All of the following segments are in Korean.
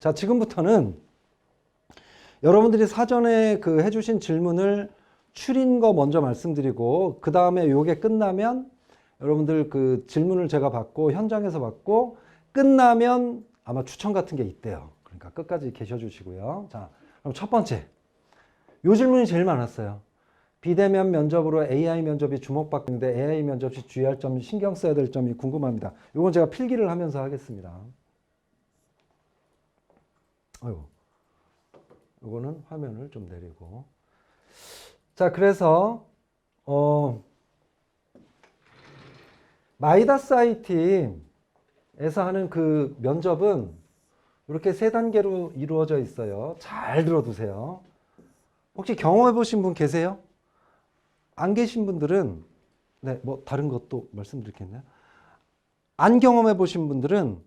자, 지금부터는 여러분들이 사전에 그 해주신 질문을 추린 거 먼저 말씀드리고, 그 다음에 요게 끝나면 여러분들 그 질문을 제가 받고, 현장에서 받고, 끝나면 아마 추천 같은 게 있대요. 그러니까 끝까지 계셔 주시고요. 자, 그럼 첫 번째. 요 질문이 제일 많았어요. 비대면 면접으로 AI 면접이 주목받는데 AI 면접 시 주의할 점, 신경 써야 될 점이 궁금합니다. 요건 제가 필기를 하면서 하겠습니다. 아이고, 요거는 화면을 좀 내리고. 자, 그래서 마이다스 IT에서 하는 그 면접은 이렇게 세 단계로 이루어져 있어요. 잘 들어두세요. 혹시 경험해 보신 분 계세요? 안 계신 분들은, 네, 뭐 다른 것도 말씀드리겠네요. 안 경험해 보신 분들은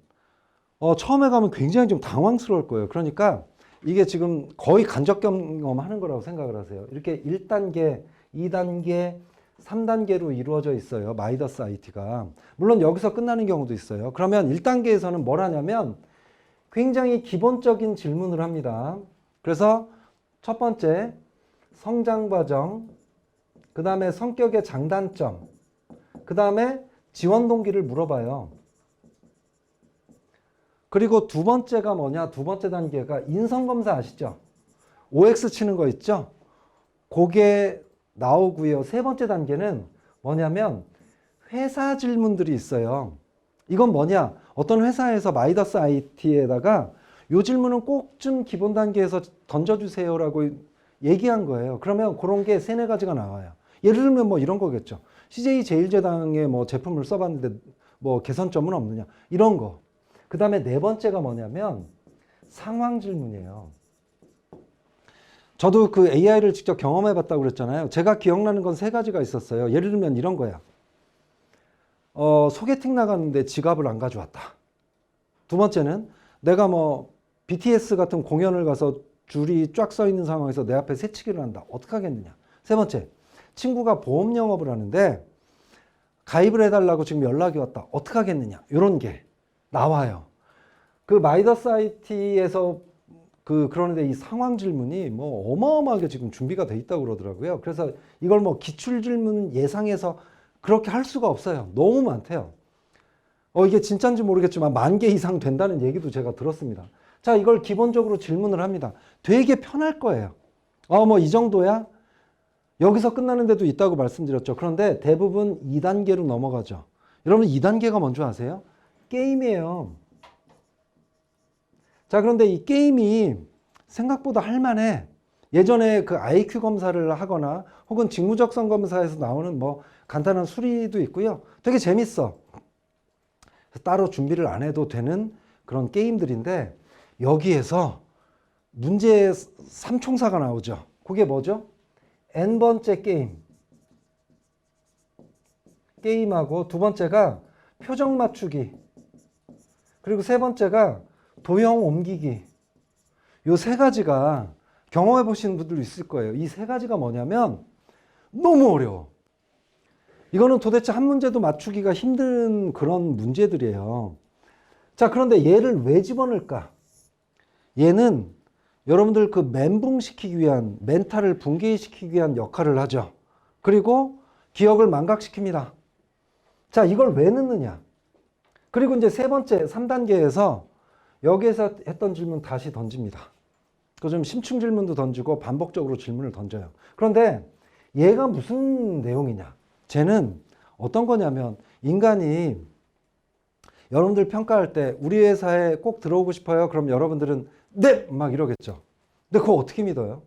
처음에 가면 굉장히 좀 당황스러울 거예요. 그러니까 이게 지금 거의 간접 경험하는 거라고 생각을 하세요. 이렇게 1단계, 2단계, 3단계로 이루어져 있어요. 마이다스 IT가. 물론 여기서 끝나는 경우도 있어요. 그러면 1단계에서는 뭘 하냐면 굉장히 기본적인 질문을 합니다. 그래서 첫 번째, 성장 과정, 그 다음에 성격의 장단점, 그 다음에 지원 동기를 물어봐요. 그리고 두 번째가 뭐냐? 두 번째 단계가 인성검사 아시죠? OX 치는 거 있죠? 그게 나오고요. 세 번째 단계는 뭐냐면 회사 질문들이 있어요. 이건 뭐냐? 어떤 회사에서 마이다스 IT에다가 요 질문은 꼭 좀 기본 단계에서 던져주세요라고 얘기한 거예요. 그러면 그런 게 세네 가지가 나와요. 예를 들면 뭐 이런 거겠죠. CJ 제일제당의 뭐 제품을 써봤는데 뭐 개선점은 없느냐? 이런 거. 그 다음에 네 번째가 뭐냐면 상황 질문이에요. 저도 그 AI를 직접 경험해 봤다고 그랬잖아요. 제가 기억나는 건 세 가지가 있었어요. 예를 들면 이런 거야. 소개팅 나갔는데 지갑을 안 가져왔다. 두 번째는 내가 뭐 BTS 같은 공연을 가서 줄이 쫙 서 있는 상황에서 내 앞에 새치기를 한다. 어떻게 하겠느냐. 세 번째, 친구가 보험 영업을 하는데 가입을 해달라고 지금 연락이 왔다. 어떻게 하겠느냐. 이런 게 나와요. 그 마이다스 IT에서 그러는데 이 상황 질문이 뭐 어마어마하게 지금 준비가 돼 있다고 그러더라고요. 그래서 이걸 뭐 기출 질문 예상해서 그렇게 할 수가 없어요. 너무 많대요. 이게 진짜인지 모르겠지만 10,000개 이상 된다는 얘기도 제가 들었습니다. 자, 이걸 기본적으로 질문을 합니다. 되게 편할 거예요. 뭐 이 정도야? 여기서 끝나는 데도 있다고 말씀드렸죠. 그런데 대부분 2단계로 넘어가죠. 여러분 2단계가 뭔지 아세요? 게임이에요. 자, 그런데 이 게임이 생각보다 할만해. 예전에 그 IQ 검사를 하거나 혹은 직무적성 검사에서 나오는 뭐 간단한 수리도 있고요. 되게 재밌어. 따로 준비를 안 해도 되는 그런 게임들인데 여기에서 문제의 삼총사가 나오죠. 그게 뭐죠? N번째 게임. 게임하고 두 번째가 표정 맞추기. 그리고 세 번째가 도형 옮기기. 요 세 가지가 경험해 보시는 분들 있을 거예요. 이 세 가지가 뭐냐면 너무 어려워. 이거는 도대체 한 문제도 맞추기가 힘든 그런 문제들이에요. 자, 그런데 얘를 왜 집어넣을까? 얘는 여러분들 그 멘붕시키기 위한, 멘탈을 붕괴시키기 위한 역할을 하죠. 그리고 기억을 망각시킵니다. 자, 이걸 왜 넣느냐? 그리고 이제 세 번째, 3단계에서 여기에서 했던 질문 다시 던집니다. 그 좀 심층 질문도 던지고 반복적으로 질문을 던져요. 그런데 얘가 무슨 내용이냐? 쟤는 어떤 거냐면 인간이 여러분들 평가할 때 우리 회사에 꼭 들어오고 싶어요. 그럼 여러분들은 네! 막 이러겠죠. 근데 그거 어떻게 믿어요?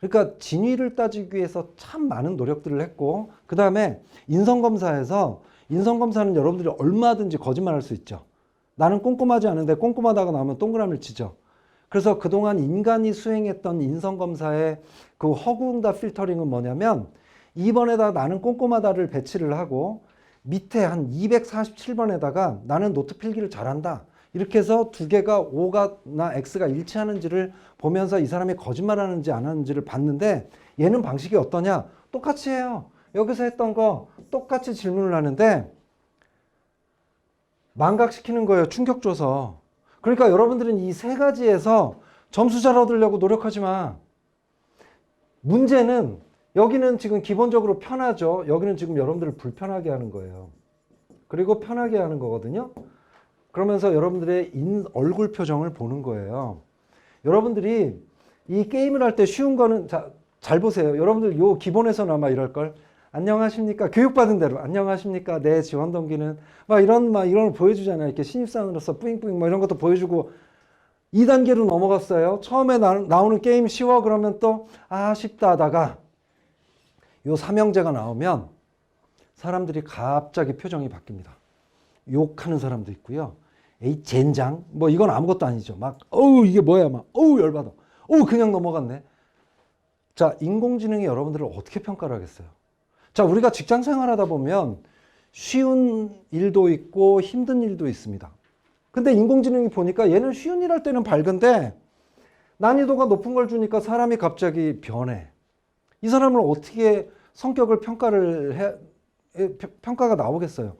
그러니까 진위를 따지기 위해서 참 많은 노력들을 했고 그 다음에 인성검사에서 인성검사는 여러분들이 얼마든지 거짓말할 수 있죠. 나는 꼼꼼하지 않은데 꼼꼼하다가 나오면 동그라미를 치죠. 그래서 그동안 인간이 수행했던 인성검사의 그 허구응답 필터링은 뭐냐면 2번에다 나는 꼼꼼하다를 배치를 하고 밑에 한 247번에다가 나는 노트 필기를 잘한다. 이렇게 해서 두 개가 O가나 X가 일치하는지를 보면서 이 사람이 거짓말하는지 안 하는지를 봤는데 얘는 방식이 어떠냐? 똑같이 해요. 여기서 했던 거 똑같이 질문을 하는데 망각시키는 거예요. 충격 줘서. 그러니까 여러분들은 이 세 가지에서 점수 잘 얻으려고 노력하지 마. 문제는 여기는 지금 기본적으로 편하죠. 여기는 지금 여러분들을 불편하게 하는 거예요. 그리고 편하게 하는 거거든요. 그러면서 여러분들의 얼굴 표정을 보는 거예요. 여러분들이 이 게임을 할 때 쉬운 거는 잘 보세요. 여러분들 요 기본에서는 아마 이럴 걸. 안녕하십니까? 교육받은 대로 안녕하십니까? 내 지원 동기는 이런 걸 보여주잖아요. 이렇게 신입사원으로서 뿌잉뿌잉 이런 것도 보여주고 2단계로 넘어갔어요. 처음에 나오는 게임 쉬워 그러면 또 쉽다 하다가 요 삼형제가 나오면 사람들이 갑자기 표정이 바뀝니다. 욕하는 사람도 있고요. 에이 젠장 이건 아무것도 아니죠. 어우 이게 뭐야 어우 열받아. 어우 그냥 넘어갔네. 자, 인공지능이 여러분들을 어떻게 평가를 하겠어요? 자, 우리가 직장 생활하다 보면 쉬운 일도 있고 힘든 일도 있습니다. 근데 인공지능이 보니까 얘는 쉬운 일 할 때는 밝은데 난이도가 높은 걸 주니까 사람이 갑자기 변해. 이 사람을 어떻게 성격을 평가가 나오겠어요?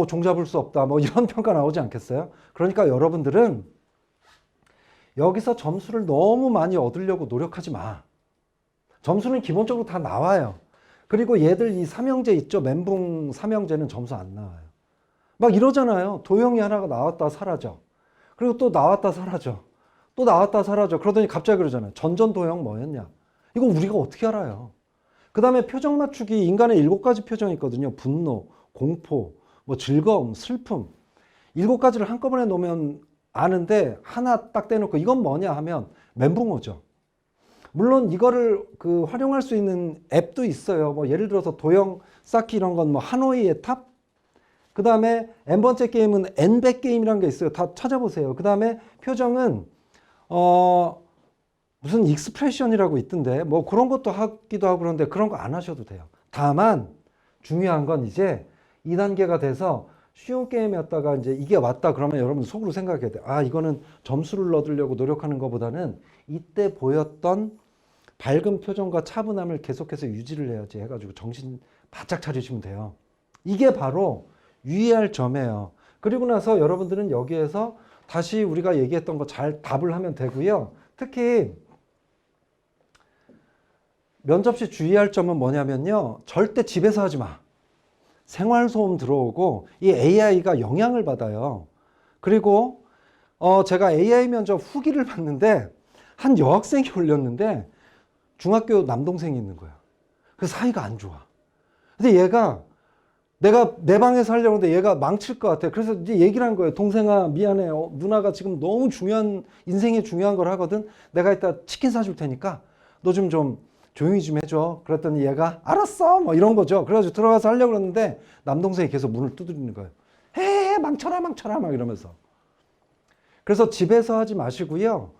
종잡을 수 없다. 이런 평가 나오지 않겠어요? 그러니까 여러분들은 여기서 점수를 너무 많이 얻으려고 노력하지 마. 점수는 기본적으로 다 나와요. 그리고 얘들 이 삼형제 있죠? 멘붕 삼형제는 점수 안 나와요. 이러잖아요. 도형이 하나가 나왔다 사라져. 그리고 또 나왔다 사라져. 또 나왔다 사라져. 그러더니 갑자기 그러잖아요. 전전도형 뭐였냐? 이거 우리가 어떻게 알아요? 그 다음에 표정 맞추기 인간의 7가지 표정이 있거든요. 분노, 공포, 즐거움, 슬픔. 7가지를 한꺼번에 놓으면 아는데 하나 딱 떼놓고 이건 뭐냐 하면 멘붕 오죠. 물론 이거를 활용할 수 있는 앱도 있어요. 예를 들어서 도형 쌓기 이런 건 하노이의 탑. 그 다음에 n번째 게임은 n백 게임이라는 게 있어요. 다 찾아보세요. 그 다음에 표정은 무슨 익스프레션이라고 있던데 그런 것도 하기도 하고 그런데 그런 거 안 하셔도 돼요. 다만 중요한 건 이제 2단계가 돼서 쉬운 게임이었다가 이제 이게 왔다 그러면 여러분 속으로 생각해야 돼요. 이거는 점수를 얻으려고 노력하는 것보다는 이때 보였던 밝은 표정과 차분함을 계속해서 유지를 해야지 해가지고 정신 바짝 차리시면 돼요. 이게 바로 유의할 점이에요. 그리고 나서 여러분들은 여기에서 다시 우리가 얘기했던 거 잘 답을 하면 되고요. 특히 면접 시 주의할 점은 뭐냐면요. 절대 집에서 하지 마. 생활소음 들어오고 이 AI가 영향을 받아요. 그리고 제가 AI 면접 후기를 봤는데 한 여학생이 올렸는데 중학교 남동생이 있는 거야. 그 사이가 안 좋아. 근데 얘가 내가 내 방에서 하려고 하는데 얘가 망칠 것 같아. 그래서 이제 얘기를 한 거예요. 동생아 미안해. 누나가 지금 너무 중요한 인생에 중요한 걸 하거든. 내가 이따 치킨 사줄 테니까 너 좀 조용히 좀 해줘. 그랬더니 얘가 알았어 이런 거죠. 그래가지고 들어가서 하려고 그랬는데 남동생이 계속 문을 두드리는 거예요. 망쳐라 막 이러면서. 그래서 집에서 하지 마시고요.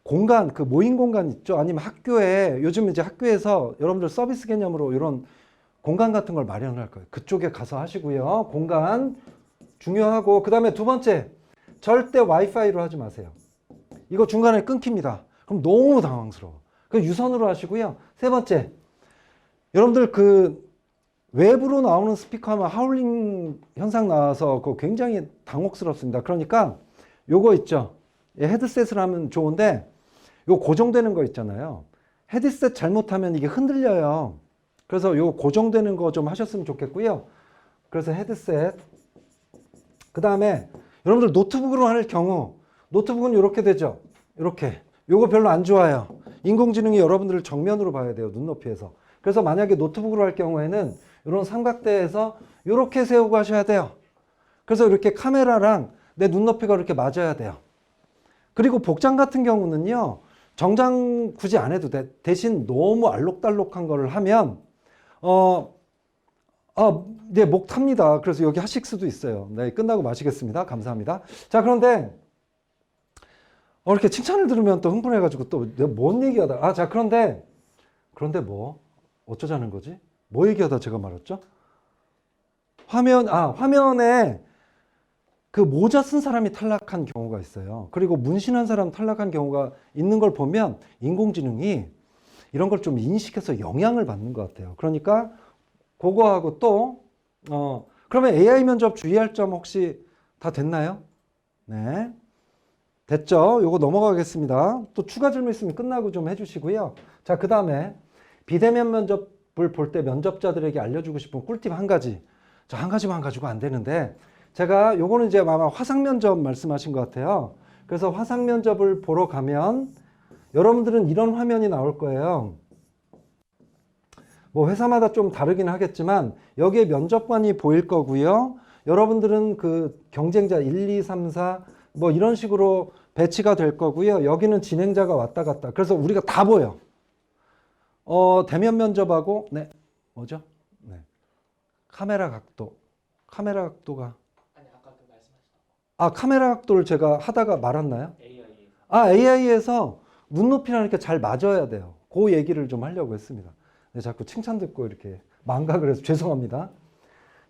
공간, 모임 공간 있죠. 아니면 학교에 요즘 이제 학교에서 여러분들 서비스 개념으로 이런 공간 같은 걸 마련할 거예요. 그쪽에 가서 하시고요. 공간 중요하고 그 다음에 2번째 절대 와이파이로 하지 마세요. 이거 중간에 끊깁니다. 그럼 너무 당황스러워. 그 유선으로 하시고요. 3번째 여러분들 외부로 나오는 스피커 하면 하울링 현상 나와서 그거 굉장히 당혹스럽습니다. 그러니까 요거 있죠. 헤드셋을 하면 좋은데 요 고정되는 거 있잖아요. 헤드셋 잘못하면 이게 흔들려요. 그래서 요 고정되는 거 좀 하셨으면 좋겠고요. 그래서 헤드셋. 그 다음에 여러분들 노트북으로 할 경우 노트북은 이렇게 되죠. 이렇게. 요거 별로 안 좋아요. 인공지능이 여러분들을 정면으로 봐야 돼요. 눈높이에서. 그래서 만약에 노트북으로 할 경우에는 이런 삼각대에서 이렇게 세우고 하셔야 돼요. 그래서 이렇게 카메라랑 내 눈높이가 이렇게 맞아야 돼요. 그리고 복장 같은 경우는요. 정장 굳이 안 해도 돼. 대신 너무 알록달록한 거를 하면 네, 목 탑니다. 그래서 여기 하식스도 있어요. 네, 끝나고 마시겠습니다. 감사합니다. 자, 그런데 이렇게 칭찬을 들으면 또 흥분해가지고 또 내가 뭔 얘기하다. 자, 그런데 뭐 어쩌자는 거지? 뭐 얘기하다 제가 말았죠? 화면에 그 모자 쓴 사람이 탈락한 경우가 있어요. 그리고 문신한 사람 탈락한 경우가 있는 걸 보면 인공지능이 이런 걸 좀 인식해서 영향을 받는 것 같아요. 그러니까 그거하고 또 그러면 AI 면접 주의할 점 혹시 다 됐나요? 네. 됐죠? 요거 넘어가겠습니다. 또 추가 질문 있으면 끝나고 좀 해주시고요. 자, 그 다음에 비대면 면접을 볼 때 면접자들에게 알려주고 싶은 꿀팁 한 가지. 자, 한 가지만 가지고 안 되는데 제가 요거는 이제 아마 화상 면접 말씀하신 것 같아요. 그래서 화상 면접을 보러 가면 여러분들은 이런 화면이 나올 거예요. 뭐 회사마다 좀 다르긴 하겠지만 여기에 면접관이 보일 거고요. 여러분들은 그 경쟁자 1, 2, 3, 4 뭐 이런 식으로 배치가 될 거고요. 여기는 진행자가 왔다 갔다. 그래서 우리가 다 보여. 대면 면접하고 네. 뭐죠? 네. 카메라 각도가 아니 아까 그 말씀하셨던 카메라 각도를 제가 하다가 말았나요? AI에서 AI에서 눈높이랑 이렇게 잘 맞아야 돼요. 그 얘기를 좀 하려고 했습니다. 네, 자꾸 칭찬 듣고 이렇게 망각을 해서 죄송합니다.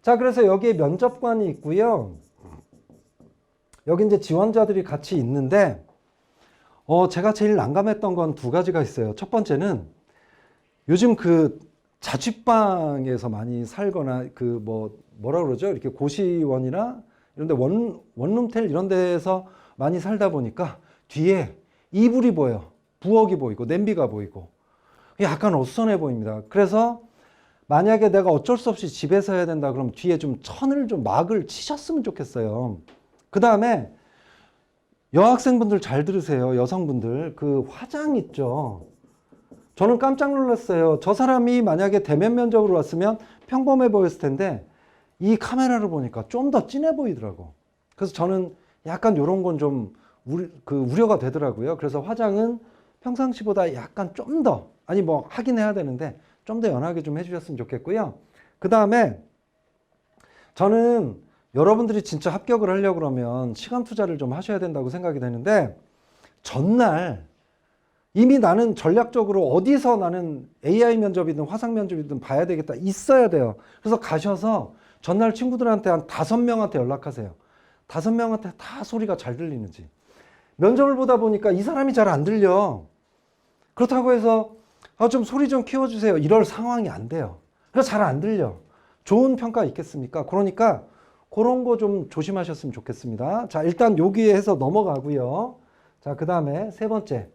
자, 그래서 여기에 면접관이 있고요. 여기 이제 지원자들이 같이 있는데, 제가 제일 난감했던 건 두 가지가 있어요. 첫 번째는 요즘 그 자취방에서 많이 살거나 그 뭐라 그러죠? 이렇게 고시원이나 이런 데 원룸텔 이런 데서 많이 살다 보니까 뒤에 이불이 보여. 부엌이 보이고 냄비가 보이고 약간 어수선해 보입니다. 그래서 만약에 내가 어쩔 수 없이 집에서 해야 된다 그러면 뒤에 좀 천을 좀 막을 치셨으면 좋겠어요. 그 다음에 여학생분들 잘 들으세요. 여성분들 그 화장 있죠. 저는 깜짝 놀랐어요. 저 사람이 만약에 대면 면접으로 왔으면 평범해 보였을 텐데 이 카메라를 보니까 좀 더 진해 보이더라고. 그래서 저는 약간 이런 건 좀 우려가 되더라고요. 그래서 화장은 평상시보다 약간 좀 더, 아니 뭐 하긴 해야 되는데 좀 더 연하게 좀 해주셨으면 좋겠고요. 그 다음에 저는 여러분들이 진짜 합격을 하려고 그러면 시간 투자를 좀 하셔야 된다고 생각이 되는데 전날 이미 나는 전략적으로 어디서 나는 AI 면접이든 화상 면접이든 봐야 되겠다 있어야 돼요. 그래서 가셔서 전날 친구들한테 한 5명한테 연락하세요. 5명한테 다 소리가 잘 들리는지. 면접을 보다 보니까 이 사람이 잘 안 들려. 그렇다고 해서 좀 소리 좀 키워주세요. 이럴 상황이 안 돼요. 그래서 잘 안 들려. 좋은 평가 있겠습니까? 그러니까 그런 거 좀 조심하셨으면 좋겠습니다. 자, 일단 여기에 해서 넘어가고요. 자, 그 다음에 세 번째.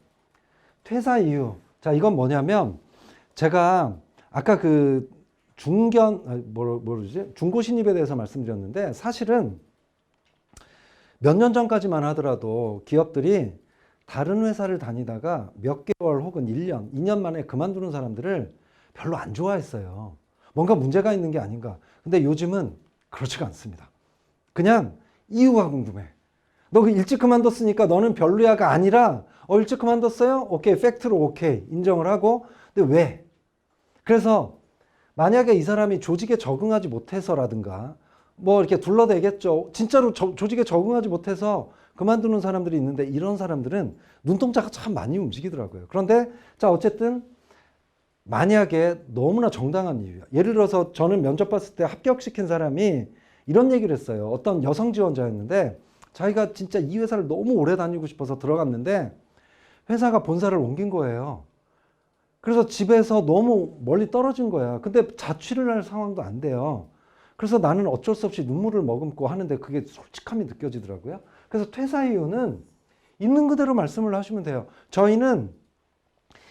퇴사 이유. 자, 이건 뭐냐면 제가 아까 그 중고 신입에 대해서 말씀드렸는데 사실은 몇 년 전까지만 하더라도 기업들이 다른 회사를 다니다가 몇 개월 혹은 1년, 2년 만에 그만두는 사람들을 별로 안 좋아했어요. 뭔가 문제가 있는 게 아닌가. 근데 요즘은 그렇지가 않습니다. 그냥 이유가 궁금해. 너 그 일찍 그만뒀으니까 너는 별로야가 아니라 일찍 그만뒀어요? 오케이, 팩트로 오케이, 인정을 하고. 근데 왜? 그래서 만약에 이 사람이 조직에 적응하지 못해서라든가 뭐 이렇게 둘러대겠죠. 진짜로 조직에 적응하지 못해서 그만두는 사람들이 있는데 이런 사람들은 눈동자가 참 많이 움직이더라고요. 그런데 자, 어쨌든 만약에 너무나 정당한 이유야. 예를 들어서 저는 면접 봤을 때 합격시킨 사람이 이런 얘기를 했어요. 어떤 여성 지원자였는데 자기가 진짜 이 회사를 너무 오래 다니고 싶어서 들어갔는데 회사가 본사를 옮긴 거예요. 그래서 집에서 너무 멀리 떨어진 거야. 근데 자취를 할 상황도 안 돼요. 그래서 나는 어쩔 수 없이 눈물을 머금고 하는데 그게 솔직함이 느껴지더라고요. 그래서 퇴사 이유는 있는 그대로 말씀을 하시면 돼요. 저희는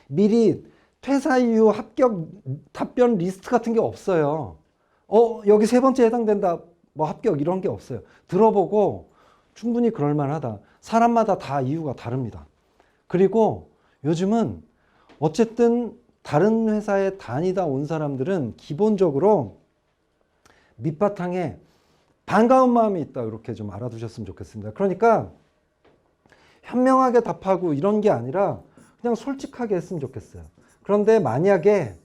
미리 퇴사 이유 합격 답변 리스트 같은 게 없어요. 여기 세 번째 해당된다. 뭐 합격 이런 게 없어요. 들어보고 충분히 그럴만하다. 사람마다 다 이유가 다릅니다. 그리고 요즘은 어쨌든 다른 회사에 다니다 온 사람들은 기본적으로 밑바탕에 반가운 마음이 있다. 이렇게 좀 알아두셨으면 좋겠습니다. 그러니까 현명하게 답하고 이런 게 아니라 그냥 솔직하게 했으면 좋겠어요. 그런데 만약에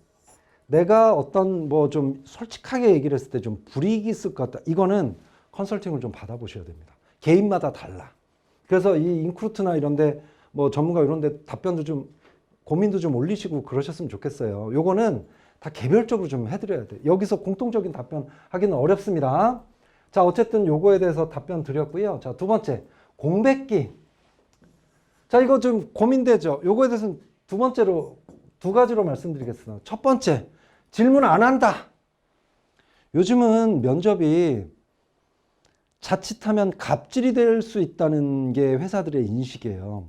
내가 어떤 뭐 좀 솔직하게 얘기를 했을 때 좀 불이익이 있을 것 같다. 이거는 컨설팅을 좀 받아보셔야 됩니다. 개인마다 달라. 그래서 이 인크루트나 이런데 뭐 전문가 이런데 답변도 좀 고민도 좀 올리시고 그러셨으면 좋겠어요. 요거는 다 개별적으로 좀 해드려야 돼. 여기서 공통적인 답변 하기는 어렵습니다. 자, 어쨌든 요거에 대해서 답변 드렸고요. 자, 두 번째 공백기. 자, 이거 좀 고민되죠. 요거에 대해서는 두 번째로 두 가지로 말씀드리겠습니다. 첫 번째, 질문 안 한다. 요즘은 면접이 자칫하면 갑질이 될 수 있다는 게 회사들의 인식이에요.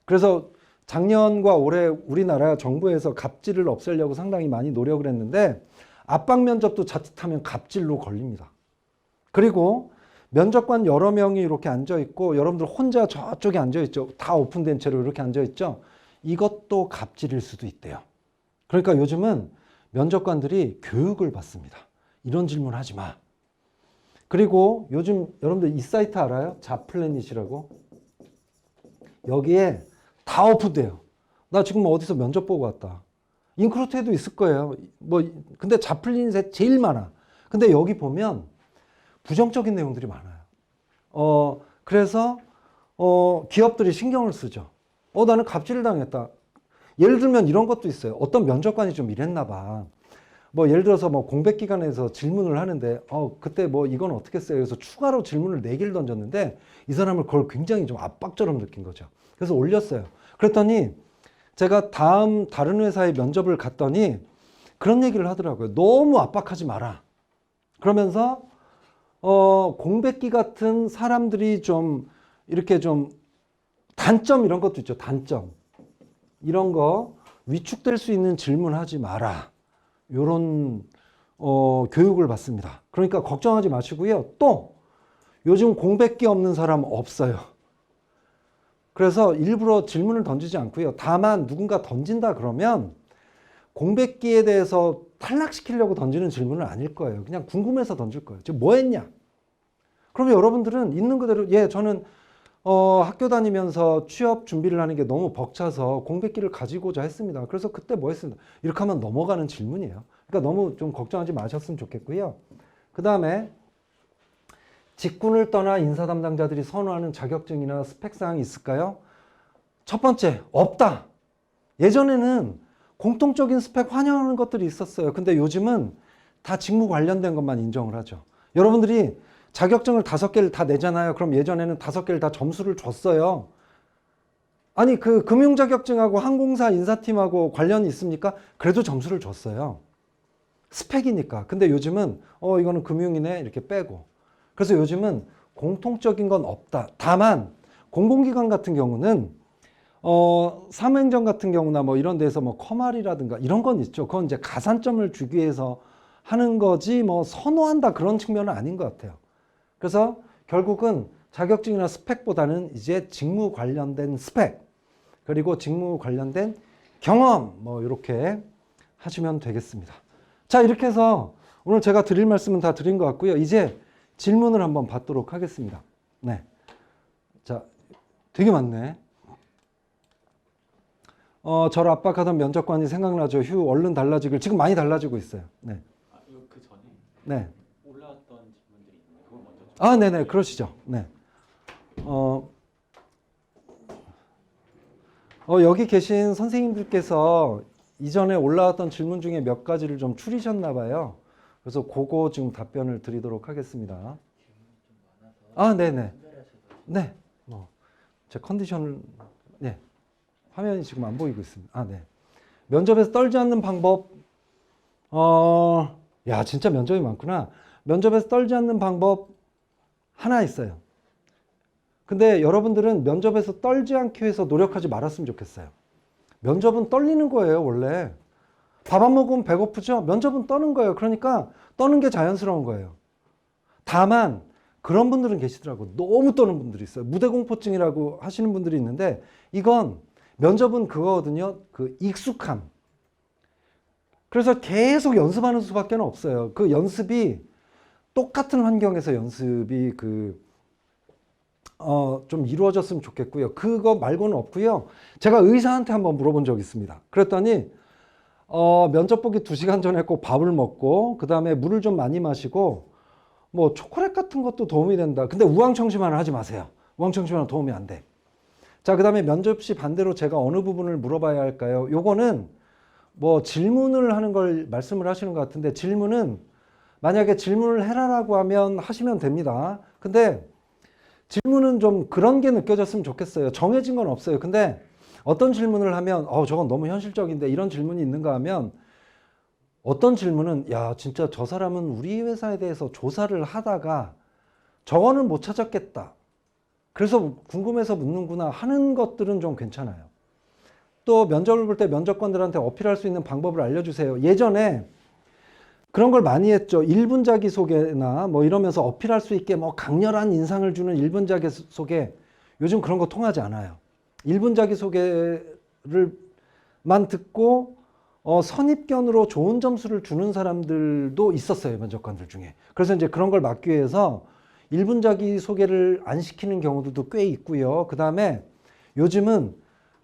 그래서 작년과 올해 우리나라 정부에서 갑질을 없애려고 상당히 많이 노력을 했는데 압박 면접도 자칫하면 갑질로 걸립니다. 그리고 면접관 여러 명이 이렇게 앉아 있고 여러분들 혼자 저쪽에 앉아 있죠. 다 오픈된 채로 이렇게 앉아 있죠. 이것도 갑질일 수도 있대요. 그러니까 요즘은 면접관들이 교육을 받습니다. 이런 질문 하지 마. 그리고 요즘 여러분들 이 사이트 알아요? 잡플래닛이라고. 여기에 다 오픈돼요. 나 지금 어디서 면접 보고 왔다. 인크루트에도 있을 거예요. 뭐 근데 잡플래닛에 제일 많아. 근데 여기 보면 부정적인 내용들이 많아요. 그래서 기업들이 신경을 쓰죠. 나는 갑질을 당했다. 예를 들면 이런 것도 있어요. 어떤 면접관이 좀 이랬나 봐. 뭐 예를 들어서 뭐 공백 기간에서 질문을 하는데 그때 뭐 이건 어떻게 써요? 그래서 추가로 질문을 4개를 던졌는데 이 사람을 그걸 굉장히 좀 압박처럼 느낀 거죠. 그래서 올렸어요. 그랬더니 제가 다른 회사에 면접을 갔더니 그런 얘기를 하더라고요. 너무 압박하지 마라. 그러면서 공백기 같은 사람들이 좀 이렇게 좀 단점 이런 것도 있죠. 단점. 이런 거 위축될 수 있는 질문하지 마라. 요런 교육을 받습니다. 그러니까 걱정하지 마시고요. 또 요즘 공백기 없는 사람 없어요. 그래서 일부러 질문을 던지지 않고요. 다만 누군가 던진다 그러면 공백기에 대해서 탈락시키려고 던지는 질문은 아닐 거예요. 그냥 궁금해서 던질 거예요. 지금 뭐 했냐? 그러면 여러분들은 있는 그대로 저는 학교 다니면서 취업 준비를 하는 게 너무 벅차서 공백기를 가지고자 했습니다. 그래서 그때 뭐 했습니다. 이렇게 하면 넘어가는 질문이에요. 그러니까 너무 좀 걱정하지 마셨으면 좋겠고요. 그 다음에 직군을 떠나 인사 담당자들이 선호하는 자격증이나 스펙사항이 있을까요? 첫 번째, 없다. 예전에는 공통적인 스펙 환영하는 것들이 있었어요. 근데 요즘은 다 직무 관련된 것만 인정을 하죠. 여러분들이 자격증을 5개를 다 내잖아요. 그럼 예전에는 5개를 다 점수를 줬어요. 아니 그 금융자격증하고 항공사 인사팀하고 관련이 있습니까? 그래도 점수를 줬어요. 스펙이니까. 근데 요즘은 이거는 금융이네 이렇게 빼고. 그래서 요즘은 공통적인 건 없다. 다만 공공기관 같은 경우는 사무행정 같은 경우나 뭐 이런 데서 뭐 커말이라든가 이런 건 있죠. 그건 이제 가산점을 주기 위해서 하는 거지 뭐 선호한다 그런 측면은 아닌 것 같아요. 그래서 결국은 자격증이나 스펙보다는 이제 직무 관련된 스펙 그리고 직무 관련된 경험 뭐 이렇게 하시면 되겠습니다. 자, 이렇게 해서 오늘 제가 드릴 말씀은 다 드린 것 같고요. 이제 질문을 한번 받도록 하겠습니다. 네. 자, 되게 많네. 저를 압박하던 면접관이 생각나죠. 휴, 얼른 달라지길. 지금 많이 달라지고 있어요. 네. 그 전에 네. 올라왔던 질문들이 있는데 그거 먼저 좀 네네, 그러시죠. 네. 여기 계신 선생님들께서 이전에 올라왔던 질문 중에 몇 가지를 좀 추리셨나 봐요. 그래서 그거 지금 답변을 드리도록 하겠습니다. 네네. 네. 제 컨디션을, 네. 화면이 지금 안 보이고 있습니다. 네. 면접에서 떨지 않는 방법, 야, 진짜 면접이 많구나. 면접에서 떨지 않는 방법 하나 있어요. 근데 여러분들은 면접에서 떨지 않기 위해서 노력하지 말았으면 좋겠어요. 면접은 떨리는 거예요, 원래. 밥 안 먹으면 배고프죠? 면접은 떠는 거예요. 그러니까 떠는 게 자연스러운 거예요. 다만 그런 분들은 계시더라고요. 너무 떠는 분들이 있어요. 무대공포증이라고 하시는 분들이 있는데 이건 면접은 그거거든요. 그 익숙함. 그래서 계속 연습하는 수밖에 없어요. 그 연습이 똑같은 환경에서 연습이 좀 이루어졌으면 좋겠고요. 그거 말고는 없고요. 제가 의사한테 한번 물어본 적이 있습니다. 그랬더니 면접 보기 2시간 전에 꼭 밥을 먹고 그 다음에 물을 좀 많이 마시고 뭐 초콜릿 같은 것도 도움이 된다. 근데 우황청심환을 하지 마세요. 우황청심환은 도움이 안 돼. 자, 그 다음에 면접 시 반대로 제가 어느 부분을 물어봐야 할까요? 요거는 뭐 질문을 하는 걸 말씀을 하시는 것 같은데 질문은 만약에 질문을 해라라고 하면 하시면 됩니다. 근데 질문은 좀 그런 게 느껴졌으면 좋겠어요. 정해진 건 없어요. 근데 어떤 질문을 하면 저건 너무 현실적인데 이런 질문이 있는가 하면 어떤 질문은 야 진짜 저 사람은 우리 회사에 대해서 조사를 하다가 저거는 못 찾았겠다. 그래서 궁금해서 묻는구나 하는 것들은 좀 괜찮아요. 또 면접을 볼 때 면접관들한테 어필할 수 있는 방법을 알려주세요. 예전에 그런 걸 많이 했죠. 1분 자기소개나 뭐 이러면서 어필할 수 있게 뭐 강렬한 인상을 주는 1분 자기소개. 요즘 그런 거 통하지 않아요. 1분 자기소개를만 듣고 선입견으로 좋은 점수를 주는 사람들도 있었어요. 면접관들 중에. 그래서 이제 그런 걸 막기 위해서 1분 자기소개를 안 시키는 경우들도 꽤 있고요. 그 다음에 요즘은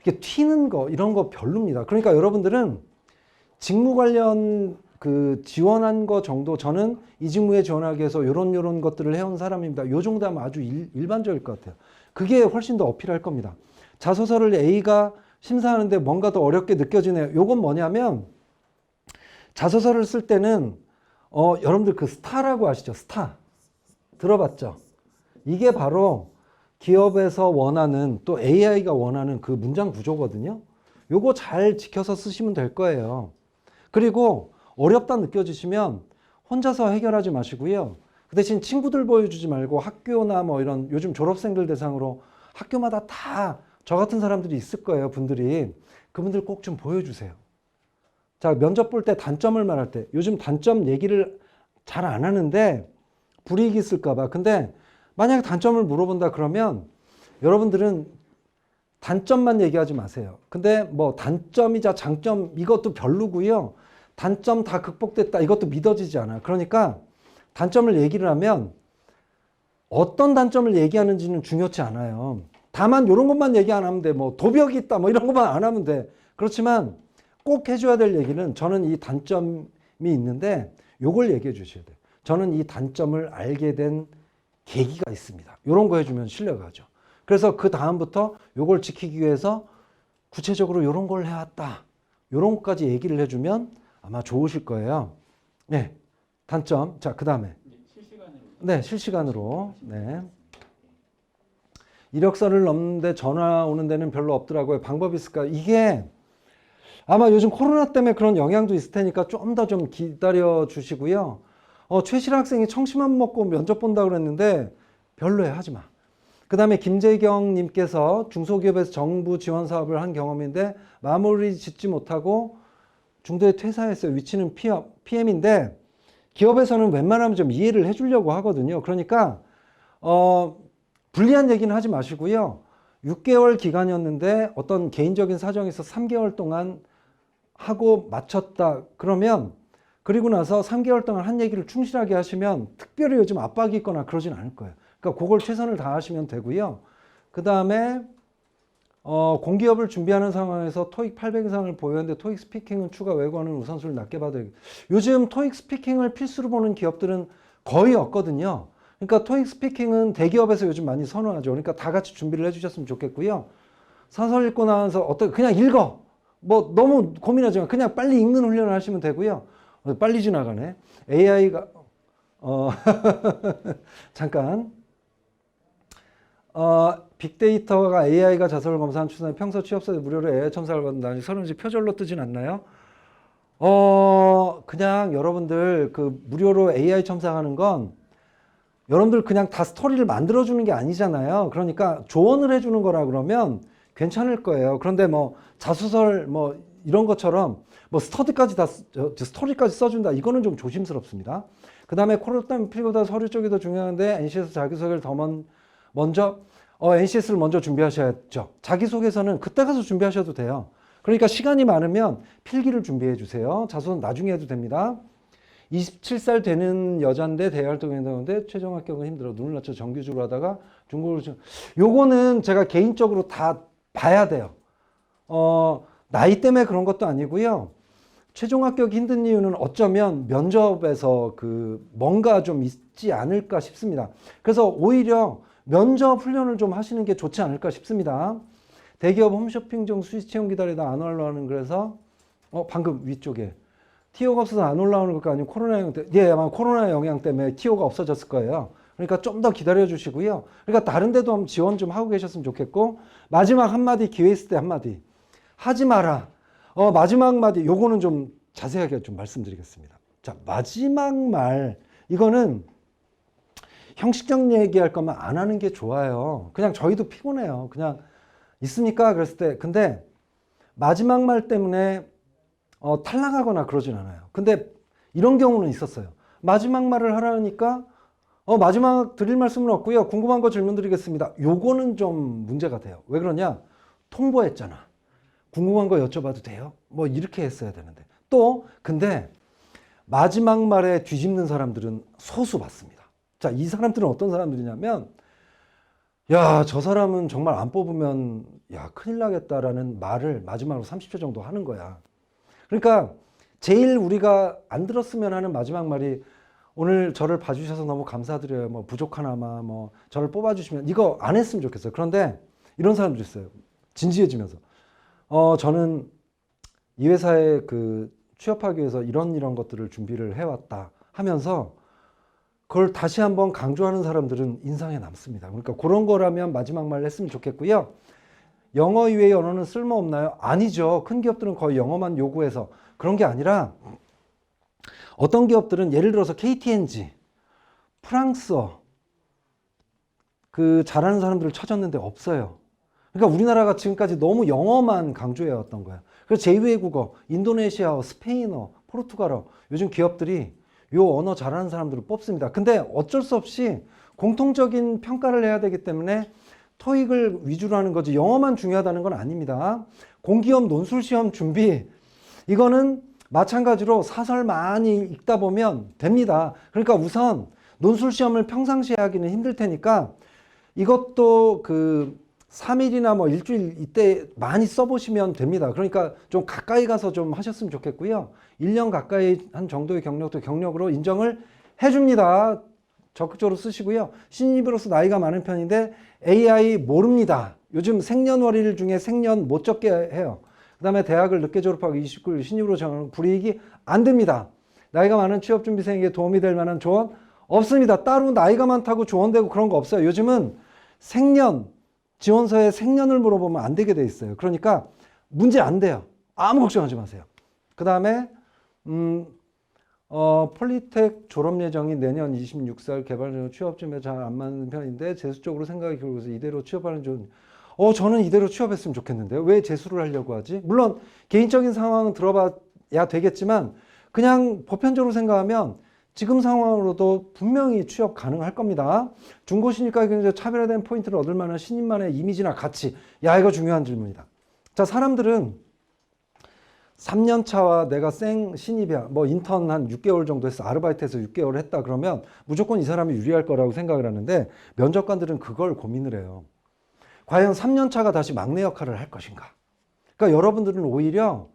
이렇게 튀는 거 이런 거 별로입니다. 그러니까 여러분들은 직무 관련 그 지원한 거 정도 저는 이 직무에 지원하기 위해서 요런 것들을 해온 사람입니다. 요 정도 하면 아주 일반적일 것 같아요. 그게 훨씬 더 어필할 겁니다. 자소서를 A가 심사하는데 뭔가 더 어렵게 느껴지네요. 요건 뭐냐면 자소서를 쓸 때는 여러분들 그 스타라고 아시죠? 스타. 들어봤죠? 이게 바로 기업에서 원하는 또 AI가 원하는 그 문장 구조거든요. 요거 잘 지켜서 쓰시면 될 거예요. 그리고 어렵다 느껴지시면 혼자서 해결하지 마시고요. 그 대신 친구들 보여주지 말고 학교나 뭐 이런 요즘 졸업생들 대상으로 학교마다 다 저 같은 사람들이 있을 거예요. 분들이. 그분들 꼭 좀 보여주세요. 자, 면접 볼 때 단점을 말할 때 요즘 단점 얘기를 잘 안 하는데 불이익이 있을까 봐. 근데 만약에 단점을 물어본다 그러면 여러분들은 단점만 얘기하지 마세요. 근데 뭐 단점이자 장점 이것도 별로고요. 단점 다 극복됐다 이것도 믿어지지 않아요. 그러니까 단점을 얘기를 하면 어떤 단점을 얘기하는지는 중요치 않아요. 다만 이런 것만 얘기 안 하면 돼. 뭐 도벽이 있다 뭐 이런 것만 안 하면 돼. 그렇지만 꼭 해줘야 될 얘기는 저는 이 단점이 있는데 요걸 얘기해 주셔야 돼요. 저는 이 단점을 알게 된 계기가 있습니다. 이런 거 해주면 신뢰가죠. 그래서 그 다음부터 요걸 지키기 위해서 구체적으로 이런 걸 해왔다. 이런 것까지 얘기를 해주면 아마 좋으실 거예요. 네, 단점. 자, 그 다음에. 실시간으로. 네, 실시간으로. 네. 이력서를 넣는데 전화 오는 데는 별로 없더라고요. 방법이 있을까? 이게 아마 요즘 코로나 때문에 그런 영향도 있을 테니까 좀 더 좀 기다려 주시고요. 최실 학생이 청심환 먹고 면접 본다고 그랬는데 별로해. 하지 마. 그 다음에 김재경 님께서 중소기업에서 정부 지원 사업을 한 경험인데 마무리 짓지 못하고 중도에 퇴사했어요. 위치는 PM인데 기업에서는 웬만하면 좀 이해를 해주려고 하거든요. 그러니까 불리한 얘기는 하지 마시고요. 6개월 기간이었는데 어떤 개인적인 사정이 있어서 3개월 동안 하고 마쳤다. 그러면 그리고 나서 3개월 동안 한 얘기를 충실하게 하시면 특별히 요즘 압박이 있거나 그러진 않을 거예요. 그러니까 그걸 최선을 다하시면 되고요. 그 다음에 공기업을 준비하는 상황에서 토익 800 이상을 보였는데 토익 스피킹은 추가 외국어는 우선순위를 낮게 받아야 요즘 토익 스피킹을 필수로 보는 기업들은 거의 없거든요. 그러니까 토익 스피킹은 대기업에서 요즘 많이 선호하죠. 그러니까 다 같이 준비를 해주셨으면 좋겠고요. 사설 읽고 나서 그냥 읽어. 뭐 너무 고민하지 마. 그냥 빨리 읽는 훈련을 하시면 되고요. 빨리 지나가네. AI가 잠깐. 빅데이터가 AI가 자소를 검사한 추세는 평소 취업사에 무료로 AI 첨삭을 받는다니 서른지 표절로 뜨진 않나요? 그냥 여러분들 그 무료로 AI 첨삭하는 건 여러분들 그냥 다 스토리를 만들어주는 게 아니잖아요. 그러니까 조언을 해주는 거라 그러면 괜찮을 거예요. 그런데 뭐 자소설 뭐 이런 것처럼 뭐 스토리까지 써준다. 이거는 좀 조심스럽습니다. 그 다음에 코로나 필보다 서류 쪽이 더 중요한데 NC에서 자기소개를 더 먼저 NCS를 먼저 준비하셔야죠. 자기소개서는 그때 가서 준비하셔도 돼요. 그러니까 시간이 많으면 필기를 준비해 주세요. 자소는 나중에 해도 됩니다. 27살 되는 여잔데 대활동했는데 최종 합격은 힘들어. 눈을 낮춰 정규직으로 하다가 중국으로 요거는 제가 개인적으로 다 봐야 돼요. 나이 때문에 그런 것도 아니고요. 최종 합격이 힘든 이유는 어쩌면 면접에서 그 뭔가 좀 있지 않을까 싶습니다. 그래서 오히려 면접 훈련을 좀 하시는 게 좋지 않을까 싶습니다. 대기업 홈쇼핑 중 수시 채용 기다리다 안 올라오는 그래서 방금 위쪽에 TO가 없어서 안 올라오는 것가 아니고 코로나 영향 때문에 아마 코로나 영향 때문에 TO가 없어졌을 거예요. 그러니까 좀 더 기다려 주시고요. 그러니까 다른 데도 한번 지원 좀 하고 계셨으면 좋겠고 마지막 한마디 기회 있을 때 한마디 하지 마라. 마지막 마디 요거는 좀 자세하게 좀 말씀드리겠습니다. 자, 마지막 말 이거는 형식적 얘기할 거면 안 하는 게 좋아요. 그냥 저희도 피곤해요. 그냥 있습니까? 그랬을 때. 근데 마지막 말 때문에 탈락하거나 그러진 않아요. 근데 이런 경우는 있었어요. 마지막 말을 하라니까 마지막 드릴 말씀은 없고요. 궁금한 거 질문 드리겠습니다. 요거는 좀 문제가 돼요. 왜 그러냐? 통보했잖아. 궁금한 거 여쭤봐도 돼요? 뭐 이렇게 했어야 되는데. 또 근데 마지막 말에 뒤집는 사람들은 소수 봤습니다. 자, 이 사람들은 어떤 사람들이냐면 야, 저 사람은 정말 안 뽑으면 야, 큰일 나겠다라는 말을 마지막으로 30초 정도 하는 거야. 그러니까 제일 우리가 안 들었으면 하는 마지막 말이 오늘 저를 봐주셔서 너무 감사드려요. 뭐 부족하나마 뭐 저를 뽑아주시면 이거 안 했으면 좋겠어요. 그런데 이런 사람들 있어요. 진지해지면서 저는 이 회사에 그 취업하기 위해서 이런 것들을 준비를 해왔다 하면서 그걸 다시 한번 강조하는 사람들은 인상에 남습니다. 그러니까 그런 거라면 마지막 말 했으면 좋겠고요. 영어 이외의 언어는 쓸모없나요? 아니죠. 큰 기업들은 거의 영어만 요구해서 그런 게 아니라 어떤 기업들은 예를 들어서 KTNG, 프랑스어 그 잘하는 사람들을 찾았는데 없어요. 그러니까 우리나라가 지금까지 너무 영어만 강조해왔던 거야. 그래서 제2외 국어, 인도네시아어, 스페인어, 포르투갈어 요즘 기업들이 요 언어 잘하는 사람들을 뽑습니다. 근데 어쩔 수 없이 공통적인 평가를 해야 되기 때문에 토익을 위주로 하는 거지 영어만 중요하다는 건 아닙니다. 공기업 논술시험 준비 이거는 마찬가지로 사설 많이 읽다 보면 됩니다. 그러니까 우선 논술시험을 평상시에 하기는 힘들 테니까 이것도 그 3일이나 뭐 일주일 이때 많이 써보시면 됩니다. 그러니까 좀 가까이 가서 좀 하셨으면 좋겠고요. 1년 가까이 한 정도의 경력도 경력으로 인정을 해줍니다. 적극적으로 쓰시고요. 신입으로서 나이가 많은 편인데 AI 모릅니다. 요즘 생년월일 중에 생년 못 적게 해요. 그 다음에 대학을 늦게 졸업하고 29일 신입으로 정하는 불이익이 안 됩니다. 나이가 많은 취업준비생에게 도움이 될 만한 조언 없습니다. 따로 나이가 많다고 조언되고 그런 거 없어요. 요즘은 생년, 지원서에 생년을 물어보면 안 되게 돼 있어요. 그러니까 문제 안 돼요. 아무 걱정하지 마세요. 그 다음에 폴리텍 졸업 예정이 내년 26살 개발자 취업쯤에 잘 안 맞는 편인데 재수 쪽으로 생각이 길어서 이대로 취업하는 좀 저는 이대로 취업했으면 좋겠는데요. 왜 재수를 하려고 하지? 물론 개인적인 상황은 들어봐야 되겠지만 그냥 보편적으로 생각하면 지금 상황으로도 분명히 취업 가능할 겁니다. 중고신입과 경쟁 차별화된 포인트를 얻을 만한 신입만의 이미지나 가치. 야, 이거 중요한 질문이다. 자, 사람들은 3년 차와 내가 생 신입이야. 뭐 인턴 한 6개월 정도 했어. 아르바이트해서 6개월 했다 그러면 무조건 이 사람이 유리할 거라고 생각을 하는데 면접관들은 그걸 고민을 해요. 과연 3년 차가 다시 막내 역할을 할 것인가? 그러니까 여러분들은 오히려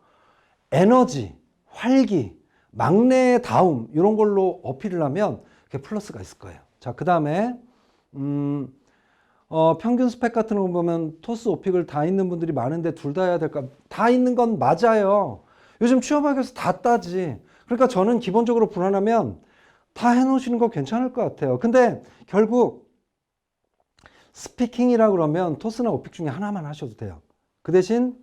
에너지, 활기, 막내의 다움 이런 걸로 어필을 하면 그게 플러스가 있을 거예요. 자, 그 다음에 평균 스펙 같은 거 보면 토스, 오픽을 다 있는 분들이 많은데 둘 다 해야 될까? 다 있는 건 맞아요. 요즘 취업하기 위해서 다 따지. 그러니까 저는 기본적으로 불안하면 다 해놓으시는 거 괜찮을 것 같아요. 근데 결국 스피킹이라 그러면 토스나 오픽 중에 하나만 하셔도 돼요. 그 대신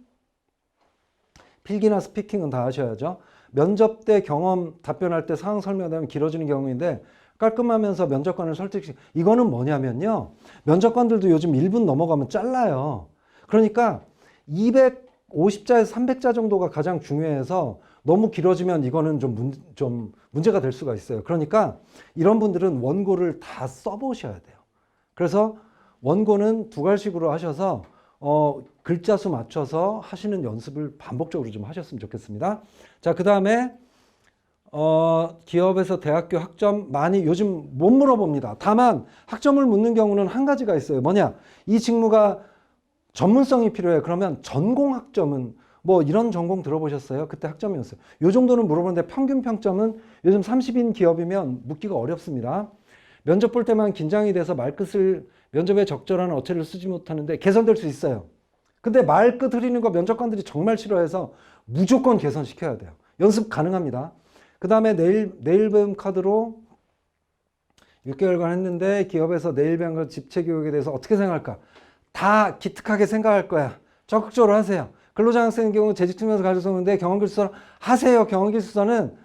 필기나 스피킹은 다 하셔야죠. 면접 때 경험 답변할 때 상황 설명하면 길어지는 경우인데 깔끔하면서 면접관을 설득시 이거는 뭐냐면요. 면접관들도 요즘 1분 넘어가면 잘라요. 그러니까 250자에서 300자 정도가 가장 중요해서 너무 길어지면 이거는 좀 문제가 될 수가 있어요. 그러니까 이런 분들은 원고를 다 써보셔야 돼요. 그래서 원고는 두 갈식으로 하셔서 글자 수 맞춰서 하시는 연습을 반복적으로 좀 하셨으면 좋겠습니다. 자, 그 다음에 기업에서 대학교 학점 많이 요즘 못 물어봅니다. 다만 학점을 묻는 경우는 한 가지가 있어요. 뭐냐? 이 직무가 전문성이 필요해. 그러면 전공 학점은 뭐 이런 전공 들어보셨어요? 그때 학점이었어요. 요 정도는 물어보는데 평균 평점은 요즘 30인 기업이면 묻기가 어렵습니다. 면접 볼 때만 긴장이 돼서 말끝을 면접에 적절한 어체를 쓰지 못하는데 개선될 수 있어요. 근데 말끝 흐리는 거 면접관들이 정말 싫어해서 무조건 개선시켜야 돼요. 연습 가능합니다. 그 다음에 내일 배움 카드로 6개월간 했는데 기업에서 내일 배움 집체 교육에 대해서 어떻게 생각할까? 다 기특하게 생각할 거야. 적극적으로 하세요. 근로장학생의 경우 재직 측면에서 가져서 오는데 경험기술서 하세요. 경험기술서는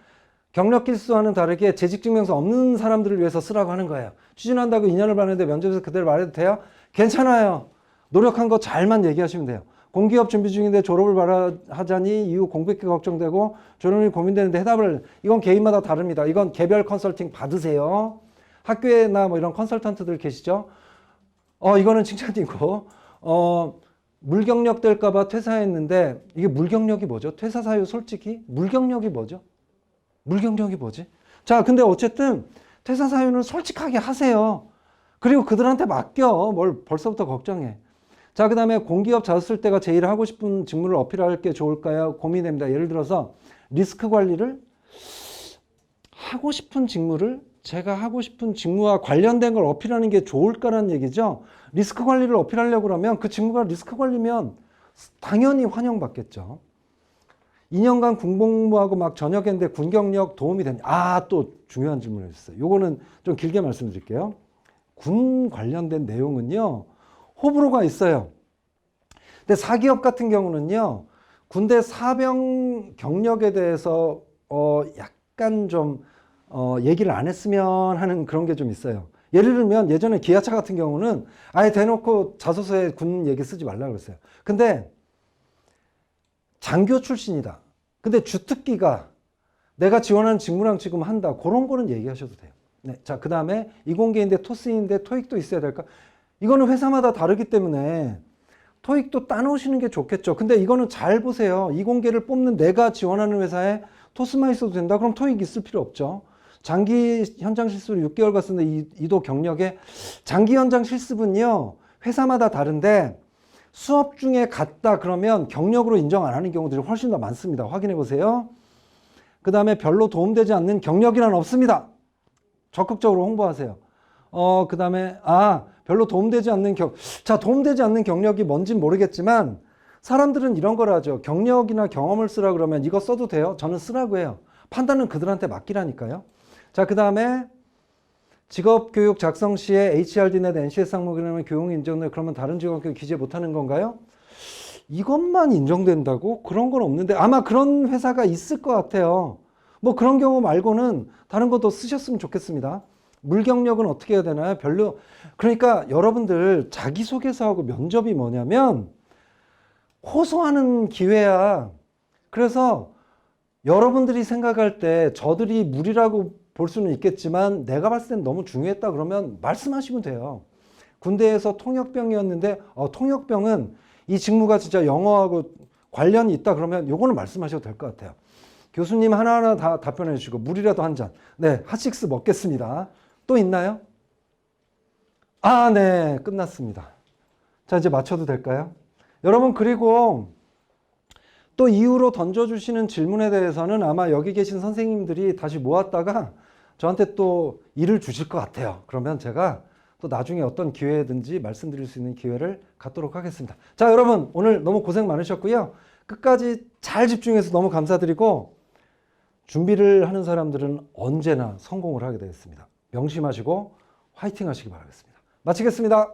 경력 필수와는 다르게 재직증명서 없는 사람들을 위해서 쓰라고 하는 거예요. 추진한다고 2년을 봤는데 면접에서 그대로 말해도 돼요? 괜찮아요. 노력한 거 잘만 얘기하시면 돼요. 공기업 준비 중인데 졸업을 하자니 이후 공백기 걱정되고 졸업이 고민되는데 해답을, 이건 개인마다 다릅니다. 이건 개별 컨설팅 받으세요. 학교에나 뭐 이런 컨설턴트들 계시죠? 이거는 칭찬이고, 물경력 될까봐 퇴사했는데, 이게 물경력이 뭐죠? 퇴사 사유 솔직히? 물경력이 뭐죠? 물경력이 뭐지? 자, 근데 어쨌든 퇴사 사유는 솔직하게 하세요. 그리고 그들한테 맡겨. 뭘 벌써부터 걱정해. 자, 그 다음에 공기업 잡았을 때가 제일 하고 싶은 직무를 어필할 게 좋을까요? 고민됩니다. 예를 들어서 리스크 관리를 하고 싶은 직무를, 제가 하고 싶은 직무와 관련된 걸 어필하는 게 좋을까라는 얘기죠. 리스크 관리를 어필하려고 그러면 그 직무가 리스크 관리면 당연히 환영받겠죠. 2년간 군복무하고 막 전역했는데 군 경력 도움이 되냐? 또 중요한 질문을 했어요. 요거는 좀 길게 말씀드릴게요. 군 관련된 내용은요, 호불호가 있어요. 근데 사기업 같은 경우는요, 군대 사병 경력에 대해서 약간 좀 얘기를 안 했으면 하는 그런 게 좀 있어요. 예를 들면 예전에 기아차 같은 경우는 아예 대놓고 자소서에 군 얘기 쓰지 말라고 그랬어요. 근데 장교 출신이다. 근데 주특기가 내가 지원하는 직무랑 지금 한다. 그런 거는 얘기하셔도 돼요. 네. 자, 그 다음에 이공계인데 토스인데 토익도 있어야 될까? 이거는 회사마다 다르기 때문에 토익도 따놓으시는 게 좋겠죠. 근데 이거는 잘 보세요. 이공계를 뽑는 내가 지원하는 회사에 토스만 있어도 된다? 그럼 토익 있을 필요 없죠. 장기 현장 실습을 6개월 갔었는데 이도 경력에, 장기 현장 실습은요, 회사마다 다른데 수업 중에 갔다 그러면 경력으로 인정 안 하는 경우들이 훨씬 더 많습니다. 확인해 보세요. 그 다음에 별로 도움되지 않는 경력이란 없습니다. 적극적으로 홍보하세요. 그 다음에 별로 도움되지 않는 도움되지 않는 경력이 뭔진 모르겠지만 사람들은 이런 걸 하죠. 경력이나 경험을 쓰라 그러면 이거 써도 돼요? 저는 쓰라고 해요. 판단은 그들한테 맡기라니까요. 자, 그 다음에 직업교육 작성 시에 HRD나 NCS 항목이라면 교육 인정돼. 그러면 다른 직업교육 기재 못하는 건가요? 이것만 인정된다고? 그런 건 없는데 아마 그런 회사가 있을 것 같아요. 뭐 그런 경우 말고는 다른 것도 쓰셨으면 좋겠습니다. 물경력은 어떻게 해야 되나요? 별로. 그러니까 여러분들 자기소개서하고 면접이 뭐냐면 호소하는 기회야. 그래서 여러분들이 생각할 때 저들이 무리라고 볼 수는 있겠지만 내가 봤을 땐 너무 중요했다 그러면 말씀하시면 돼요. 군대에서 통역병이었는데 통역병은 이 직무가 진짜 영어하고 관련이 있다 그러면 요거는 말씀하셔도 될 것 같아요. 교수님 하나하나 다 답변해 주시고 물이라도 한 잔. 네, 핫식스 먹겠습니다. 또 있나요? 네, 끝났습니다. 자, 이제 맞춰도 될까요? 여러분, 그리고 또 이후로 던져주시는 질문에 대해서는 아마 여기 계신 선생님들이 다시 모았다가 저한테 또 일을 주실 것 같아요. 그러면 제가 또 나중에 어떤 기회든지 말씀드릴 수 있는 기회를 갖도록 하겠습니다. 자, 여러분, 오늘 너무 고생 많으셨고요. 끝까지 잘 집중해서 너무 감사드리고, 준비를 하는 사람들은 언제나 성공을 하게 되겠습니다. 명심하시고 화이팅 하시기 바라겠습니다. 마치겠습니다.